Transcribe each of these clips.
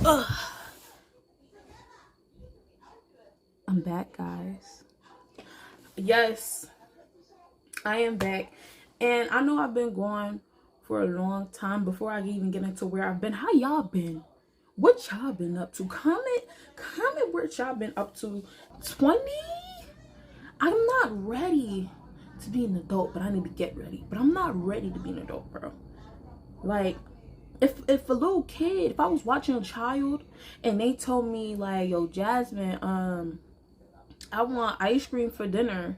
Ugh. I'm back, guys. Yes, I am back. And I know I've been gone for a long time before I even get into where I've been. How y'all been? What y'all been up to? Comment what y'all been up to. 20? I'm not ready to be an adult, but I need to get ready. But I'm not ready to be an adult, bro. Like, if a little kid, if I was watching a child and they told me like, yo, Jasmine, I want ice cream for dinner.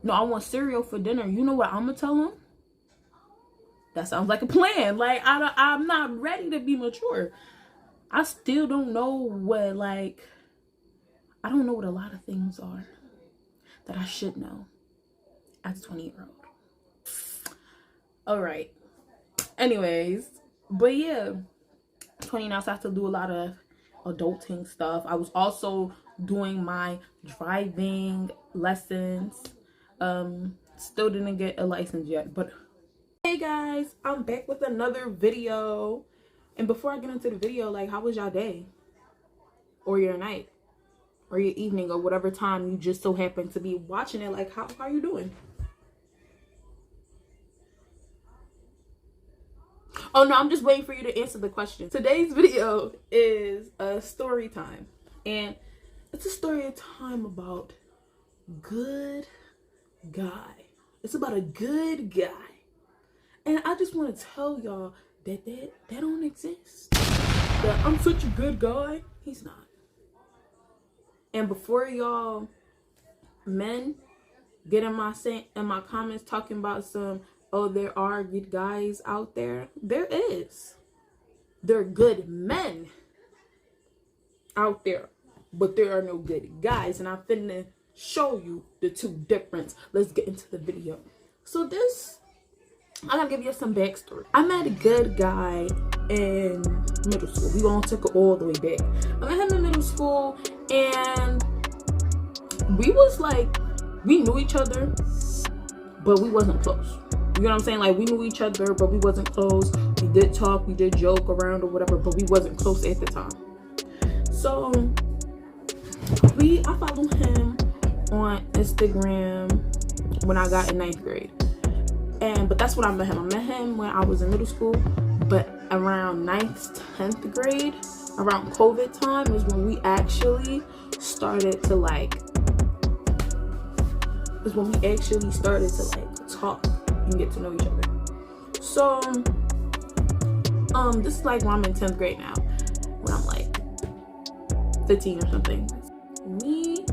No, I want cereal for dinner. You know what I'm gonna tell them? That sounds like a plan. Like, I'm not ready to be mature. I still don't know what, like, I don't know what a lot of things are that I should know as a 20-year-old. All right. Anyways, but yeah, 20 now, so I have to do a lot of adulting stuff. I was also doing my driving lessons. Still didn't get a license yet, but hey guys, I'm back with another video. And before I get into the video, like, how was y'all day or your night or your evening or whatever time you just so happen to be watching it? Like, how are you doing? Oh no, I'm just waiting for you to answer the question. Today's video is a story time, and it's a story time about good guy. It's about a good guy, and I just want to tell y'all that don't exist. That I'm such a good guy. He's not. And before y'all men get in my comments talking about some, oh, there are good guys out there. There is. There are good men out there, but there are no good guys. And I'm finna show you the two difference. Let's get into the video. So I'm gonna give you some backstory. I met a good guy in middle school. We gonna take it all the way back. I met him in middle school, and we was like, we knew each other, but we wasn't close. You know what I'm saying? Like, we knew each other, but we wasn't close. We did talk, we did joke around or whatever, but we wasn't close at the time. So I followed him on Instagram when I got in 9th grade. But that's when I met him. I met him when I was in middle school, but around 9th, 10th grade, around COVID time, is when we actually started to talk and get to know each other. So this is like when I'm in 10th grade now, when I'm like 15 or something. Me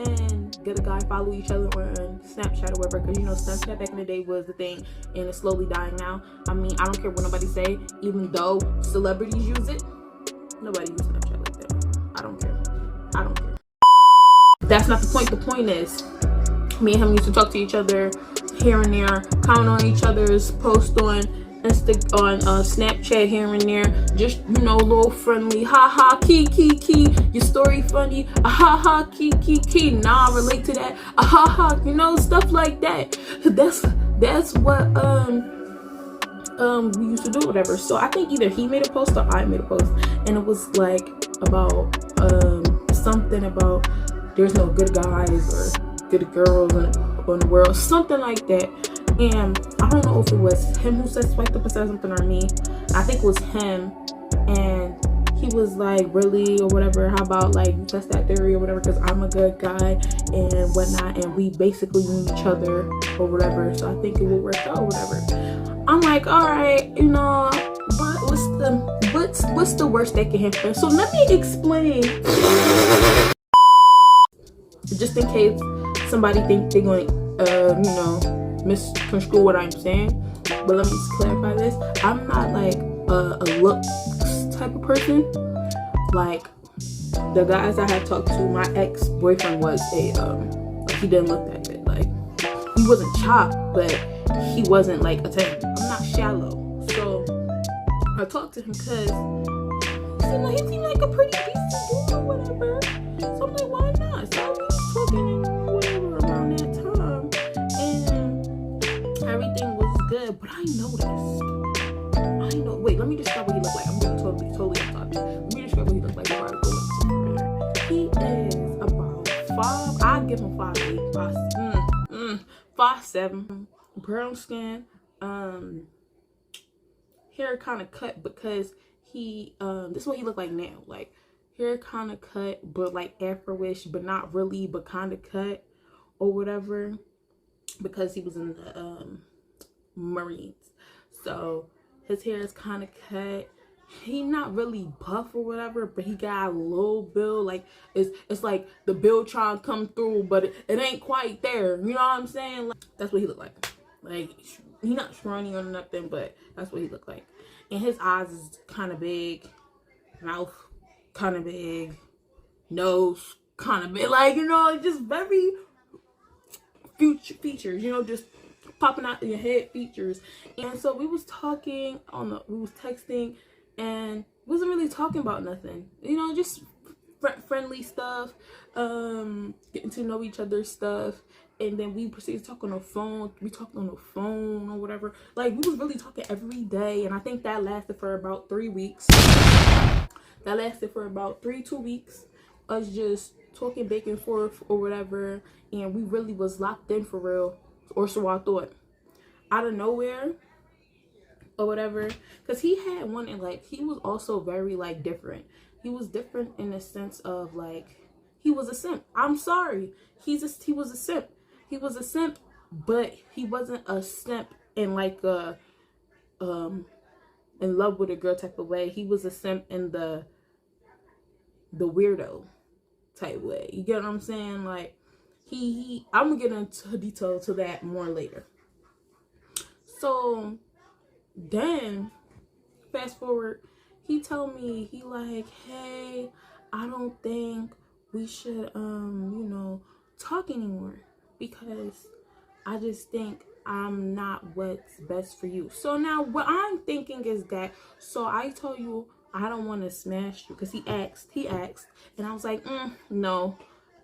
and good guy follow each other on Snapchat or whatever, because you know Snapchat back in the day was the thing, and it's slowly dying now. I mean, I don't care what nobody say, even though celebrities use it, nobody uses Snapchat like that. I don't care. That's not the point. The point is, me and him used to talk to each other here and there, comment on each other's post on Snapchat here and there, just, you know, a little friendly, ha key, your story funny, ha key, nah, I relate to that, ha, you know, stuff like that. That's what we used to do, whatever. So I think either he made a post or I made a post, and it was like about something about there's no good guys or good girls in the world, something like that. And I don't know if it was him who said swiped up and said something, or me. I think it was him, and he was like, really, or whatever, how about like you test that theory or whatever, because I'm a good guy and whatnot, and we basically knew each other or whatever, so I think it would work out or whatever. I'm like, all right, you know, but what's the worst that can happen? So let me explain, just in case somebody think they're going you know, misconstrue what I'm saying. But let me just clarify this. I'm not like a looks type of person. Like, the guys I had talked to, my ex-boyfriend was he didn't look that good. Like, he wasn't chopped, but he wasn't like a 10. I'm not shallow. So I talked to him because he seemed like a pretty decent dude or whatever. So I'm like, why not? So we was talking and whatever around that time, and everything was good. But I noticed. Wait, let me describe what he looked like. I'm going totally off topic. give him 5'8", 5'7", brown skin, hair kind of cut because he this is what he looked like now, like hair kind of cut but like afro-ish, but not really, but kind of cut or whatever, because he was in the Marines. So his hair is kind of cut. He not really buff or whatever, but he got a little build, like it's like the build trying to come through, but it ain't quite there, you know what I'm saying? Like, that's what he looked like he not scrawny or nothing, but that's what he looked like. And his eyes is kind of big, mouth kind of big, nose kind of big, like, you know, just very features, you know, just popping out in your head features. And so we was talking we was texting, and wasn't really talking about nothing, you know, just friendly stuff, getting to know each other's stuff. And then we proceeded to talk on the phone. We talked on the phone or whatever. Like, we was really talking every day. And I think that lasted for about 3 weeks. That lasted for about 2 weeks. Us just talking back and forth or whatever. And we really was locked in for real. Or so I thought. Out of nowhere or whatever. Because he had one, and like, he was also very like different. He was different in the sense of like, he was a simp. I'm sorry. He was a simp. He was a simp, but he wasn't a simp in like a in love with a girl type of way. He was a simp in the weirdo type way. You get what I'm saying? Like, I'm gonna get into detail to that more later. So then fast forward, he told me, he like, hey, I don't think we should you know, talk anymore, because I just think I'm not what's best for you. So now what I'm thinking is that, so I told you I don't want to smash you, because he asked, and I was like, no,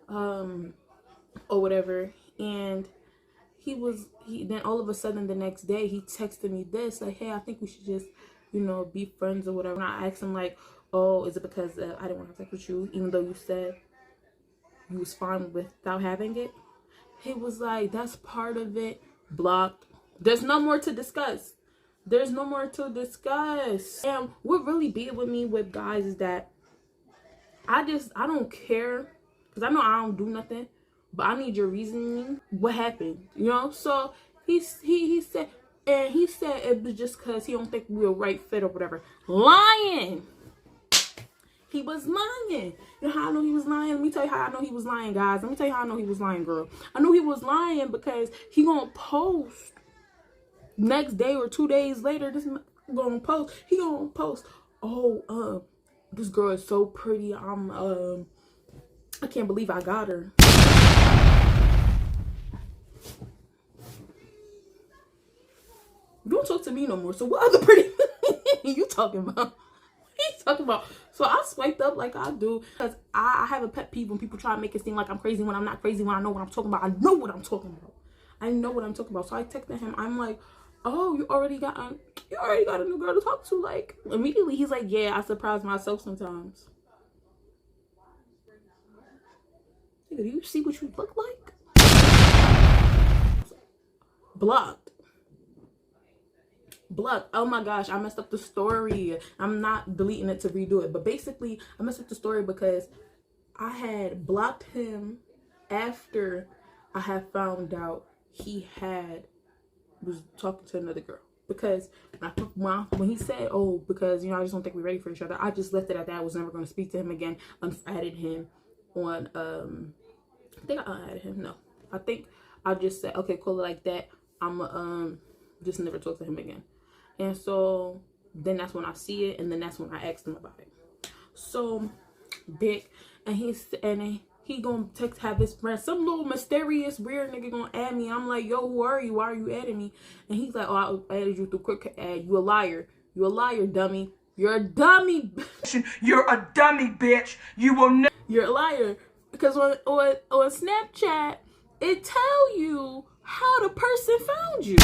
or whatever. And then all of a sudden the next day he texted me this, like, hey, I think we should just, you know, be friends or whatever. And I asked him like, oh, is it because I didn't want to have sex with you, even though you said you was fine without having it? He was like, that's part of it. Blocked. There's no more to discuss. There's no more to discuss. And what really be with me with guys is that I don't care, because I know I don't do nothing, but I need your reasoning. What happened? You know? So he said, and he said it was just because he don't think we were right fit or whatever. Lying. He was lying. You know how I know he was lying? Let me tell you how I know he was lying, guys. Let me tell you how I know he was lying, girl. I knew he was lying because he gonna post next day or 2 days later. He gonna post, oh, this girl is so pretty. I can't believe I got her. You don't talk to me no more. So what other pretty you talking about? He's talking about. So I swiped up like I do, because I have a pet peeve when people try to make it seem like I'm crazy when I'm not crazy, when I know what I'm talking about. I know what I'm talking about. I know what I'm talking about. So I texted him. I'm like, oh, you already got a new girl to talk to? Like, immediately he's like, yeah, I surprise myself sometimes. Nigga, do you see what you look like? Blocked. Oh my gosh, I messed up the story. I'm not deleting it to redo it, but basically I messed up the story because I had blocked him after I had found out he was talking to another girl. Because when he said, oh, because, you know, I just don't think we're ready for each other, I just left it at that. I was never going to speak to him again. Unadded him on I think I unadded him. No, I think I just said, okay, cool, like that. I'm just never talk to him again. And so then that's when I see it, and then that's when I asked him about it. So Dick, and he gonna have his friend, some little mysterious weird nigga gonna add me. I'm like, yo, who are you? Why are you adding me? And he's like, oh, I added you through quick ad. You a liar. You a liar, dummy. You're a dummy. You're a dummy, bitch. You will never. You're a liar. Because on Snapchat, it tell you how the person found you.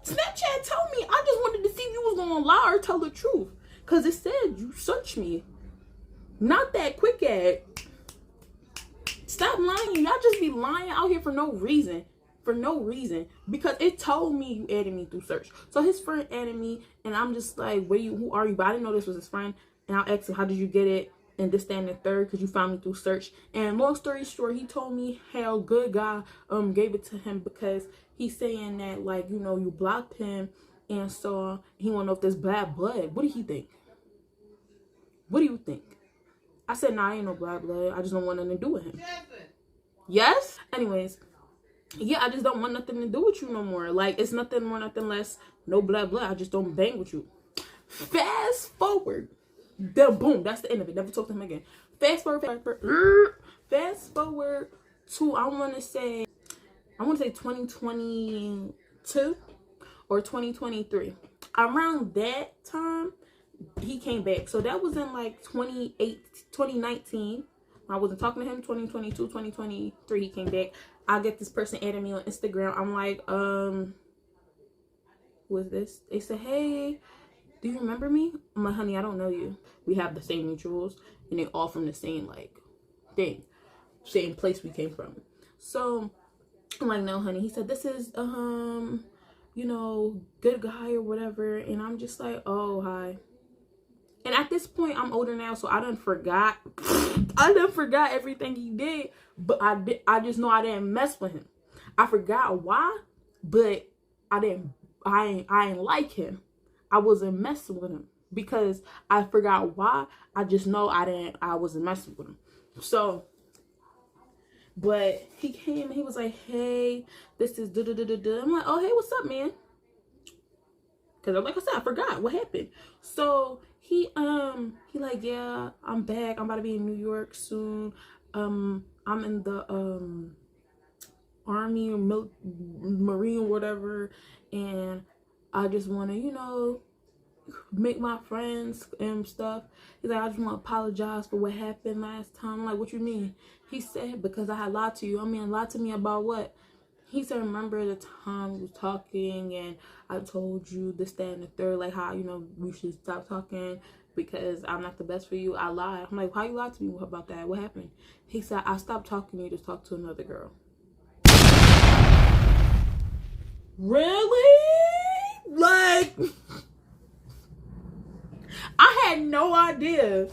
Snapchat told me. I just wanted to see if you was gonna lie or tell the truth, because it said you searched me, not that quick ad. Stop lying. Y'all just be lying out here for no reason. For no reason. Because it told me you added me through search. So his friend added me, and I'm just like, who are you? But I didn't know this was his friend. And I asked him, how did you get it? And this, that, and the third, because you found me through search. And long story short, he told me how good God gave it to him, because he's saying that, like, you know, you blocked him, and so he want to know if there's bad blood. What do he think? What do you think? I said, nah, I ain't no bad blood. I just don't want nothing to do with him. Yes? Anyways, yeah, I just don't want nothing to do with you no more. Like, it's nothing more, nothing less. No blah, blah. I just don't bang with you. Fast forward. Then boom, that's the end of it. Never talk to him again. Fast forward to I want to say 2022 or 2023. Around that time, he came back. So that was in like 2019. I wasn't talking to him. 2022, 2023, he came back. I get this person adding me on Instagram. I'm like, who is this? They said, hey, do you remember me? I'm like, honey, I don't know you. We have the same mutuals, and they all from the same, like, thing. Same place we came from. So, I'm like, no, honey. He said, this is, you know, good guy or whatever. And I'm just like, oh, hi. And at this point, I'm older now, so I done forgot. I done forgot everything he did. But I just know I didn't mess with him. I forgot why, but I ain't like him. I wasn't messing with him because I forgot why. I just know I wasn't messing with him. So, but he came and he was like, hey, this is da-da-da-da-da. I'm like, oh, hey, what's up, man? Because like I said, I forgot what happened. So he like, yeah, I'm back. I'm about to be in New York soon. I'm in the Army or Marine, whatever, and I just want to, you know, make my friends and stuff. He's like, I just want to apologize for what happened last time. I'm like, what you mean? He said, because I had lied to you. I mean, lied to me about what? He said, remember the time we was talking and I told you this, that, and the third, like how, you know, we should stop talking because I'm not the best for you. I lied. I'm like, how you lied to me about that? What happened? He said, I stopped talking to you to talk to another girl. Really? Like, I had no idea.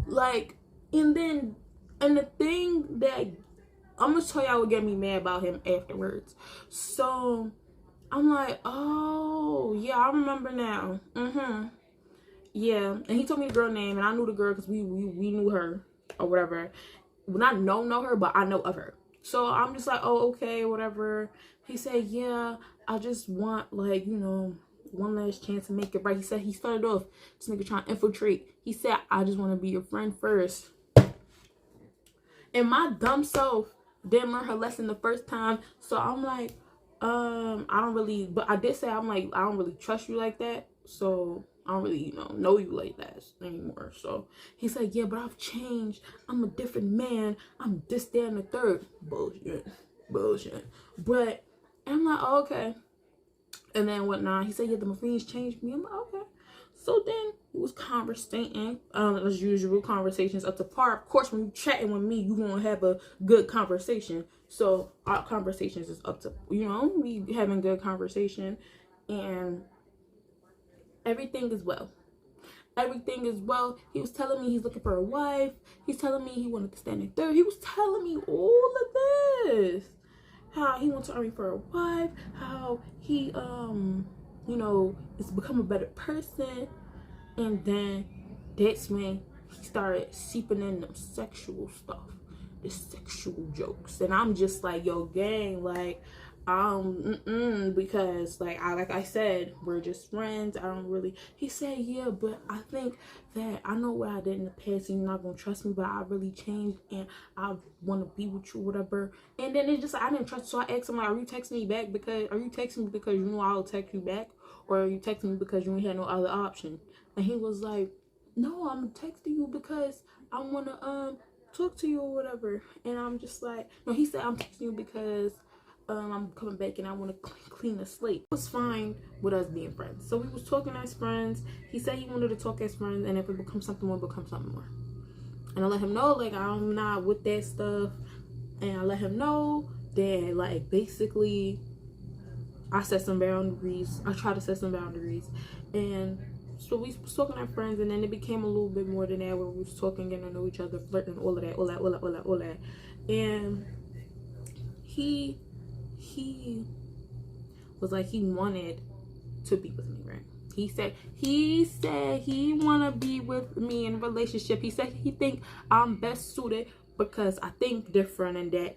Like, and the thing that I'm gonna tell y'all what get me mad about him afterwards. So I'm like, oh yeah, I remember now. Yeah, and he told me the girl name, and I knew the girl because we knew her or whatever. Well, not know her, but I know of her. So I'm just like, oh, okay, whatever. He said, yeah, I just want, like, you know, one last chance to make it right. He said he started off, this nigga trying to infiltrate. He said, I just want to be your friend first. And my dumb self didn't learn her lesson the first time. So I'm like, I don't really, but I did say, I'm like, I don't really trust you like that. So I don't really, you know you like that anymore. So he said, yeah, but I've changed. I'm a different man. I'm this, that, and the third. Bullshit. But I'm like, oh, okay. And then whatnot. He said, yeah, the Marines changed me. I'm like, okay. So then we was conversating, as usual, conversations up to par. Of course, when you chatting with me, you gonna have a good conversation. So our conversations is up to, you know, we having good conversation, and everything is well. Everything is well. He was telling me he's looking for a wife. He's telling me he wanted to stand in third. He was telling me all of this. How he wants to army for a wife. How he, you know, is become a better person. And then that's when he started seeping in them sexual stuff. The sexual jokes. And I'm just like, yo, gang, like, because like I said, we're just friends. I don't really. He said, yeah, but I think that I know what I did in the past and you're not gonna trust me, but I really changed and I want to be with you, whatever. And then it's just like, I didn't trust, so I asked him, like, are you texting me back because you know I'll text you back, or are you texting me because you ain't had no other option? And he was like, no, I'm texting you because I wanna talk to you or whatever. And I'm just like, no, he said, I'm texting you because I'm coming back and I want to clean the slate. It was fine with us being friends. So we was talking as friends. He said he wanted to talk as friends, and if it becomes something more, become something more. And I let him know, like, I'm not with that stuff. And I let him know that, like, basically, I set some boundaries. I try to set some boundaries. And so we was talking as friends, and then it became a little bit more than that, where we was talking, getting to know each other, flirting, all of that. And he was like, he wanted to be with me, right? He said he wanna be with me in a relationship. He said he think I'm best suited because I think different, and that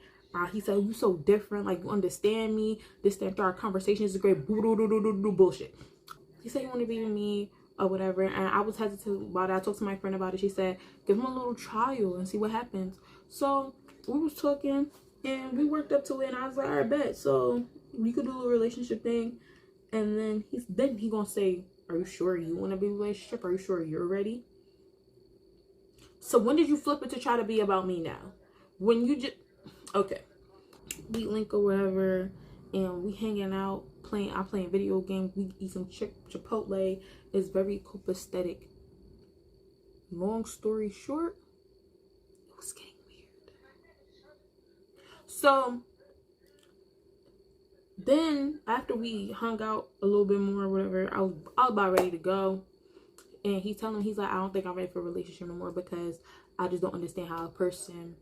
he said, you so different, like you understand me. This, that, our conversation is great. Bullshit. He said he wanted to be with me or whatever, and I was hesitant about it. I talked to my friend about it. She said, give him a little trial and see what happens. So we was talking and we worked up to it, and I was like, all right, bet. So we could do a relationship thing. And then he gonna say, are you sure you want to be in a relationship? Are you sure you're ready? So when did you flip it to try to be about me now? When you just, okay, we link or whatever, and we hanging out, I'm playing video games, we eat some Chipotle. It's very copacetic. Long story short, it was getting weird. So then after we hung out a little bit more or whatever, I was about ready to go. And he's telling me, he's like, I don't think I'm ready for a relationship no more, because I just don't understand how a person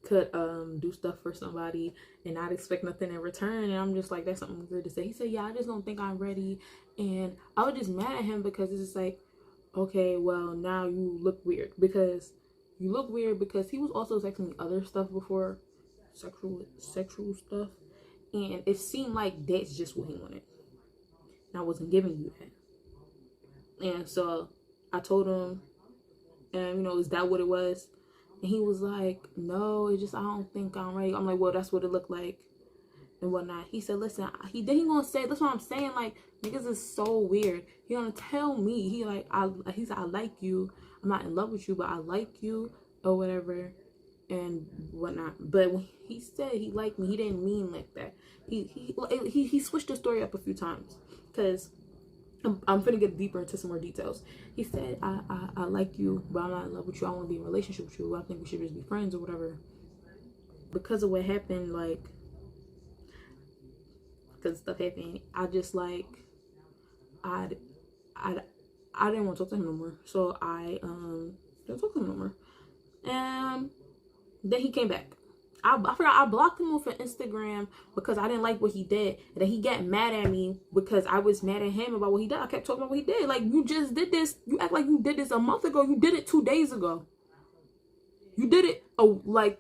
could do stuff for somebody and not expect nothing in return. And I'm just like, that's something weird to say. He said, yeah, I just don't think I'm ready. And I was just mad at him, because it's just like, okay, well, now you look weird, because he was also texting me other stuff before, sexual stuff, and it seemed like that's just what he wanted, and I wasn't giving you that. And so I told him, and is that what it was? And he was like, no, it's just, I don't think I'm ready. I'm like, well, that's what it looked like and whatnot. He said, listen, he gonna say, that's what I'm saying, like, niggas is so weird. He gonna tell me, he said, I like you. I'm not in love with you, but I like you or whatever and whatnot. But when he said he liked me, he didn't mean like that. He switched the story up a few times, because I'm finna get deeper into some more details. He said, I like you, but I'm not in love with you. I want to be in a relationship with you. I think we should just be friends or whatever. Because of what happened, like, because stuff happened, I just, like, I didn't want to talk to him no more. So I didn't talk to him no more. And then he came back. I forgot I blocked him off of Instagram because I didn't like what he did. And then he got mad at me because I was mad at him about what he did. I kept talking about what he did. Like, you just did this. You act like you did this a month ago. You did it 2 days ago. You did it like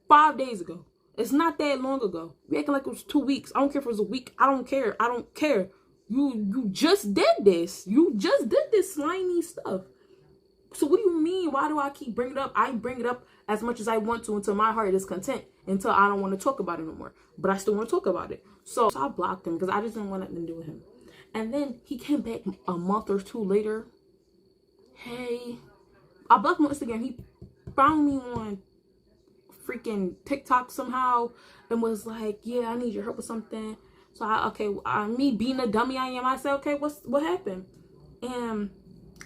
5 days ago. It's not that long ago. You acting like it was 2 weeks. I don't care if it was a week. I don't care. I don't care. You just did this. You just did this slimy stuff. So what do you mean? Why do I keep bringing it up? I bring it up as much as I want to until my heart is content, until I don't want to talk about it no more. But I still want to talk about it. So I blocked him because I just didn't want nothing to do with him. And then he came back a month or two later. Hey, I blocked him on Instagram. He found me on freaking TikTok somehow and was like, yeah, I need your help with something. So me being a dummy I am, I said, okay, what happened? And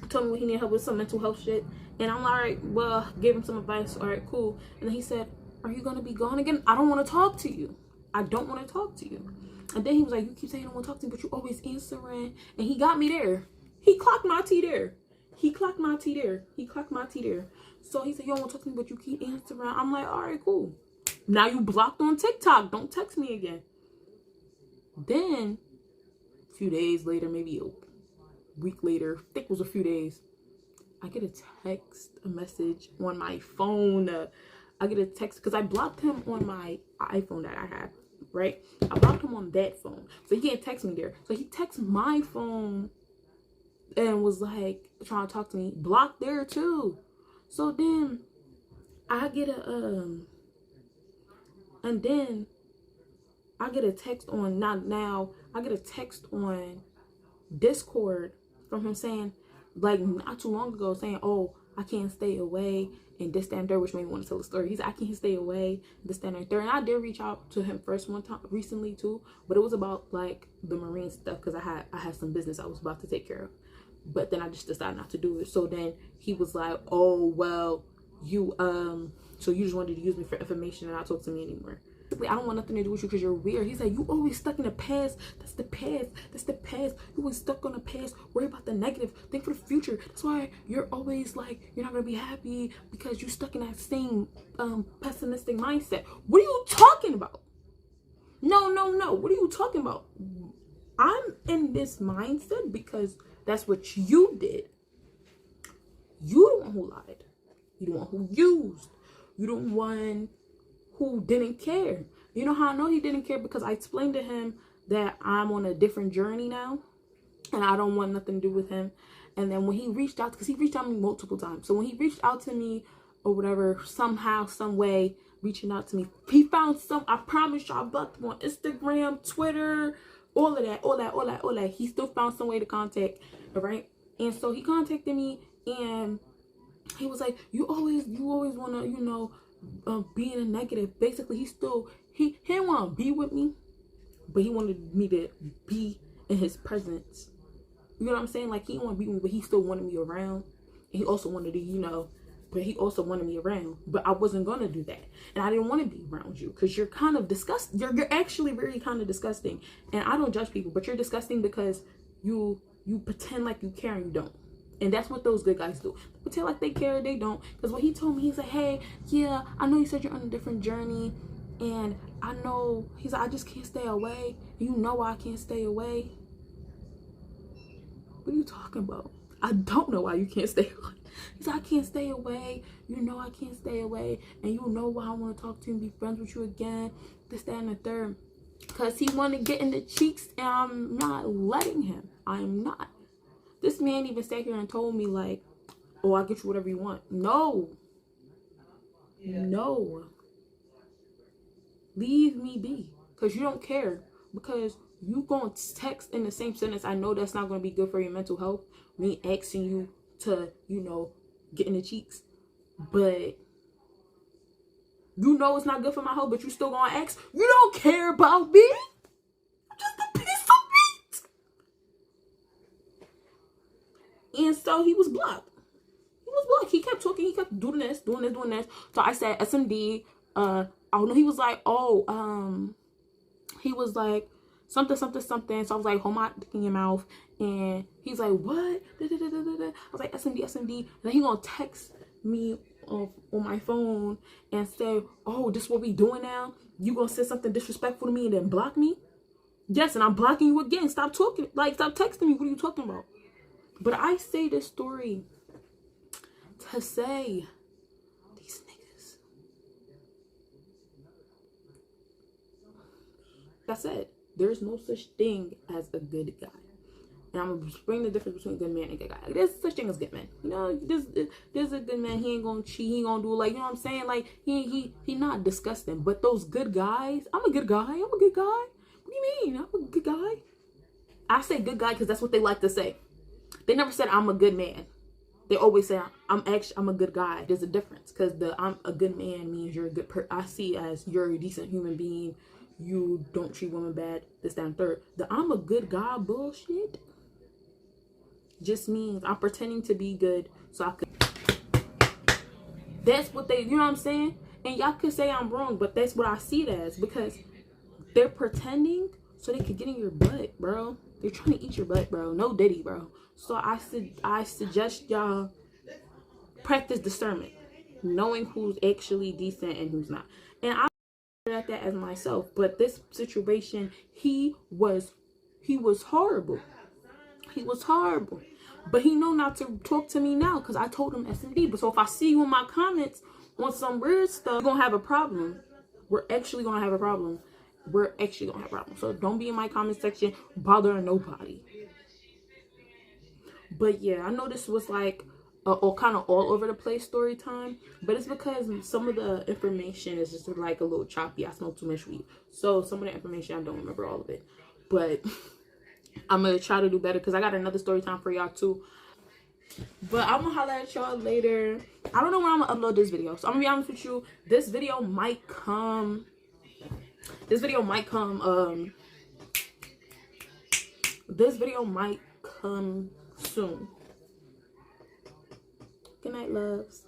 told me he needed help with some mental health shit. And I'm like, all right, well, gave him some advice. All right, cool. And then he said, are you going to be gone again? I don't want to talk to you. I don't want to talk to you. And then he was like, you keep saying you don't want to talk to me, but you always answering. And he got me there. He clocked my tea there. So he said, you don't want to talk to me, but you keep answering. I'm like, all right, cool. Now you blocked on TikTok. Don't text me again. Then, a few days later, maybe a week later, I think it was a few days, I get a message on my phone. I get a text because I blocked him on my iPhone that I have, right? I blocked him on that phone, so he can't text me there. So he texts my phone and was like trying to talk to me, blocked there too. So then I get a text on I get a text on Discord from him saying, like, not too long ago, saying, oh, I can't stay away and this, that, and third, which made me want to tell the story. He's like, I can't stay away, this, that, and third. And I did reach out to him first one time recently too, but it was about like the marine stuff because I had some business I was about to take care of. But then I just decided not to do it. So then he was like, oh well, you so you just wanted to use me for information and not talk to me anymore. I don't want nothing to do with you because you're weird. He's like, you always stuck in the past. That's the past. That's the past. You always stuck on the past. Worry about the negative. Think for the future. That's why you're always like, you're not gonna be happy because you stuck in that same pessimistic mindset. What are you talking about? No. What are you talking about? I'm in this mindset because that's what you did. You the one who lied. You the one who used. You the one who didn't care. You know how I know he didn't care? Because I explained to him that I'm on a different journey now and I don't want nothing to do with him. And then when he reached out, because he reached out to me multiple times, so when he reached out to me or whatever, somehow, some way reaching out to me, he found some, I promise you, I blocked him on Instagram, Twitter, all of that. He still found some way to contact, all right? And so he contacted me and he was like, you always want to, you know, be in a negative. Basically, he didn't want to be with me, but he wanted me to be in his presence. You know what I'm saying? Like, he didn't want to be with me, but he still wanted me around. And he also wanted to, you know, but he also wanted me around. But I wasn't going to do that. And I didn't want to be around you because you're kind of disgusting. You're actually really kind of disgusting. And I don't judge people, but you're disgusting because you pretend like you care and you don't. And that's what those good guys do. They pretend like they care, they don't. Because when he told me, he's like, hey, yeah, I know you said you're on a different journey. And I know, he's like, I just can't stay away. You know why I can't stay away. What are you talking about? I don't know why you can't stay away. He's like, I can't stay away. You know I can't stay away. And you know why I want to talk to you and be friends with you again. This, that, and the third. Because he wanted to get in the cheeks and I'm not letting him. I'm not. This man even sat here and told me like, oh, I'll get you whatever you want. No. Yeah. No. Leave me be. Because you don't care. Because you going to text in the same sentence. I know that's not going to be good for your mental health. Me asking you to, you know, get in the cheeks. But you know it's not good for my health, but you still going to ask. You don't care about me. I'm just a piece of meat. And so he was blocked. He kept talking. He kept doing this. So I said SMD. I don't know. He was like, oh, he was like something. So I was like, hold my dick in your mouth. And he's like, what? I was like, SMD. And then he gonna text me on my phone and say, oh, this what we doing now? You gonna say something disrespectful to me and then block me? Yes, and I'm blocking you again. Stop talking. Like, stop texting me. What are you talking about? But I say this story to say these niggas. Like I said, there's no such thing as a good guy. And I'm gonna bring the difference between good man and good guy. There's such thing as good men. You know, there's a good man. He ain't gonna cheat. He ain't gonna do, like, you know what I'm saying? Like, he not disgusting. But those good guys, I'm a good guy. What do you mean? I'm a good guy. I say good guy because that's what they like to say. They never said I'm a good man. They always say I'm a good guy. There's a difference because I'm a good man means you're a good person. I see as you're a decent human being. You don't treat women bad. This, that, and third. The I'm a good guy bullshit just means I'm pretending to be good so I could. That's what they, you know what I'm saying? And y'all could say I'm wrong, but that's what I see it as because they're pretending so they could get in your butt, bro. They're trying to eat your butt, bro. No diddy, bro. So I suggest y'all practice discernment, knowing who's actually decent and who's not. And I at that as myself, but this situation, he was horrible. He was horrible. But he know not to talk to me now because I told him SMD. But so if I see you in my comments on some weird stuff, we're gonna have a problem. We're actually gonna have a problem. So don't be in my comment section bothering nobody. But yeah, I know this was like all kind of all over the place story time, but it's because some of the information is just like a little choppy. I smoke too much weed, so some of the information I don't remember all of it, but I'm gonna try to do better because I got another story time for y'all too. But I'm gonna holler at y'all later. I don't know when I'm gonna upload this video, so I'm gonna be honest with you. This video might come This video might come soon. Good night, loves.